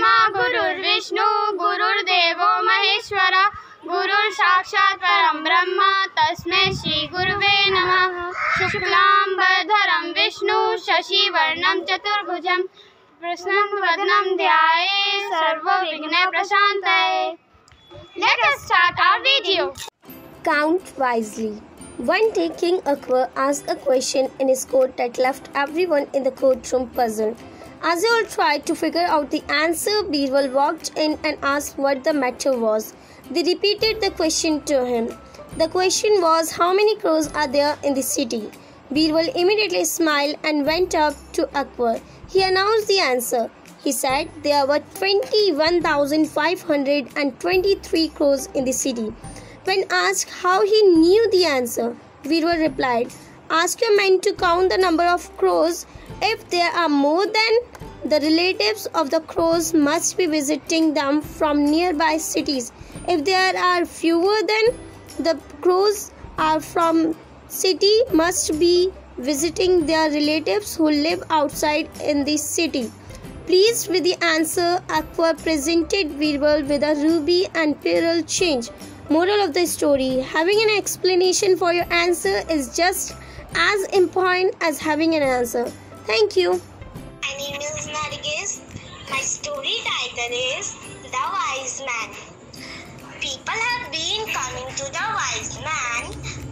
ब्रह्मा गुरुर्विष्णु गुरुर्देवो महेश्वर गुरुः साक्षात् परं ब्रह्म तस्मै श्री गुरुवे नमः। शुक्लांबरधरं विष्णु शशिवर्णं चतुर्भुजं प्रसन्नवदनं ध्यायेत् सर्वविघ्नोपशान्तये। Let us start our video. Count wisely. One day, King Akbar asked a question in his court that left everyone in the courtroom puzzled. As they all tried to figure out the answer, Birbal walked in and asked what the matter was. They repeated the question to him. The question was, how many crows are there in the city? Birbal immediately smiled and went up to Akbar. He announced the answer. He said there were 21,523 crows in the city. When asked how he knew the answer, Birbal replied, ask your men to count the number of crows. If there are more than the relatives of the crows must be visiting them from nearby cities. If there are fewer than the crows are from city must be visiting their relatives who live outside in the city. Pleased with the answer, Akbar presented Birbal with a ruby and pearl change. Moral of the story: having an explanation for your answer is just as important as having an answer. Thank you. My name is Nargis. My story title is The Wise Man. People have been coming to the wise man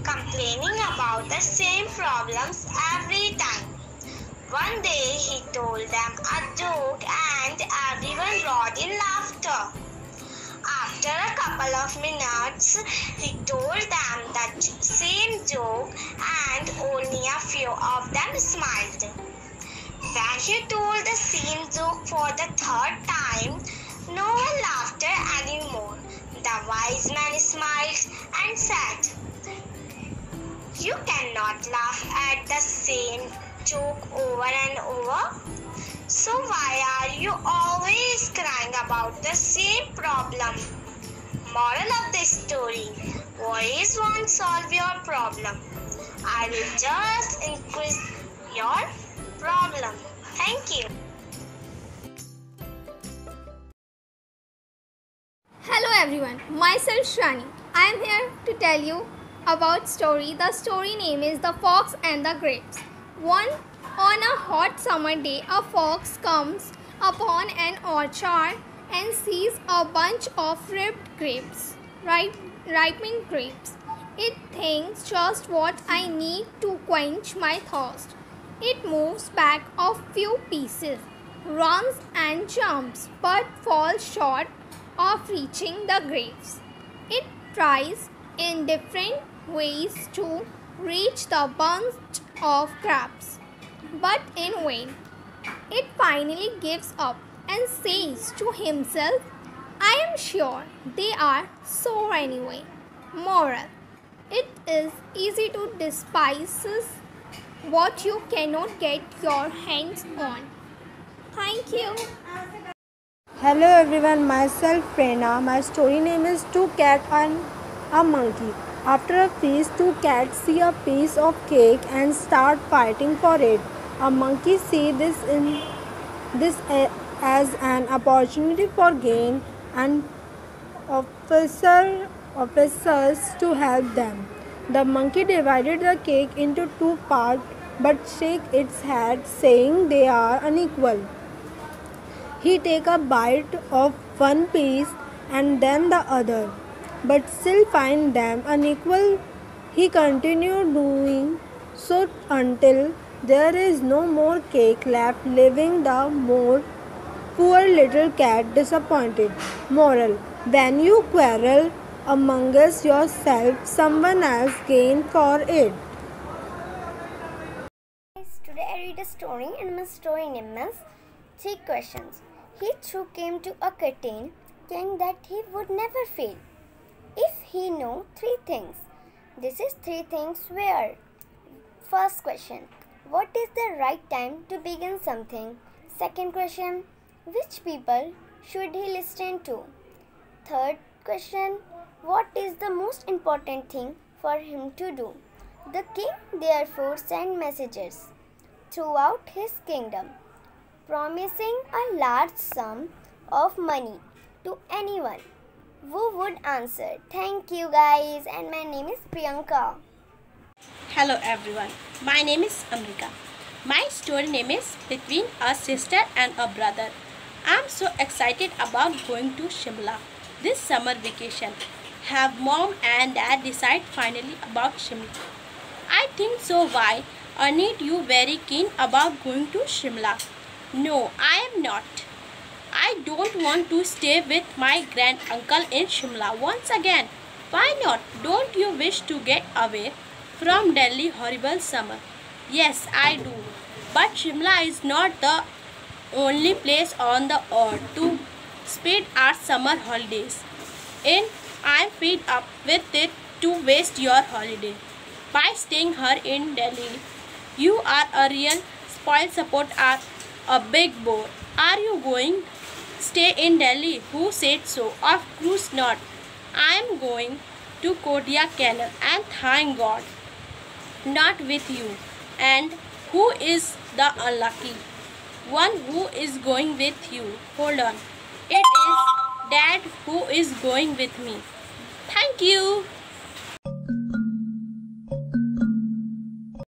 complaining about the same problems every time. One day he told them a joke and everyone roared in laughter. After a couple of minutes, he told them that same joke and only a few of them smiled. When he told the same joke for the third time, no one laughed anymore. The wise man smiled and said, you cannot laugh at the same joke over and over. So why are you always crying about the same problem? Moral of the story: worries won't solve your problem. I will just increase your problem. Thank you. Hello everyone, myself Shrani. I am here to tell you about story. The story name is The Fox and the Grapes. On a hot summer day, a fox comes upon an orchard and sees a bunch of ripening grapes. It thinks, just what I need to quench my thirst. It moves back a few pieces, runs and jumps, but falls short of reaching the grapes. It tries in different ways to reach the bunch of grapes, but in vain. It finally gives up and says to himself, I am sure they are sour anyway. Moral: it is easy to despise what you cannot get your hands on. Thank you. Hello everyone, myself Prerna. My story name is Two Cats and a Monkey. After a feast, two cats see a piece of cake and start fighting for it. A monkey sees this as an opportunity for gain and offers to help them. The monkey divided the cake into two parts but shook its head, saying they are unequal. He take a bite of one piece and then the other, but still find them unequal. He continued doing so until there is no more cake left, leaving the more poor little cat disappointed. Moral: when you quarrel amongst yourself, someone else gain for it. Today I read a story and my story name is 3 Questions. He too came to a certain king that he would never fail if he knew 3 things. This is 3 things were. First question: what is the right time to begin something? Second question: which people should he listen to? Third question: what is the most important thing for him to do? The king therefore sent messengers throughout his kingdom, promising a large sum of money to anyone. Who would answer? Thank you guys, and my name is Priyanka. Hello everyone, my name is Amrika. My story name is Between a Sister and a Brother. I'm so excited about going to Shimla this summer vacation. Have mom and dad decide finally about Shimla? I think so. Why? Aren't you very keen about going to Shimla? No, I am not. I don't want to stay with my grand uncle in Shimla once again. Why not? Don't you wish to get away from Delhi horrible summer? Yes, I do. But Shimla is not the only place on the earth to spend our summer holidays. And I'm fed up with it to waste your holiday by staying here in Delhi. You are a real spoil support are a big bore. Are you going stay in Delhi? Who said so? Of course not. I am going to Kodia Canal and thank God not with you. And who is the unlucky one who is going with you? Hold on. It is Dad who is going with me. Thank you.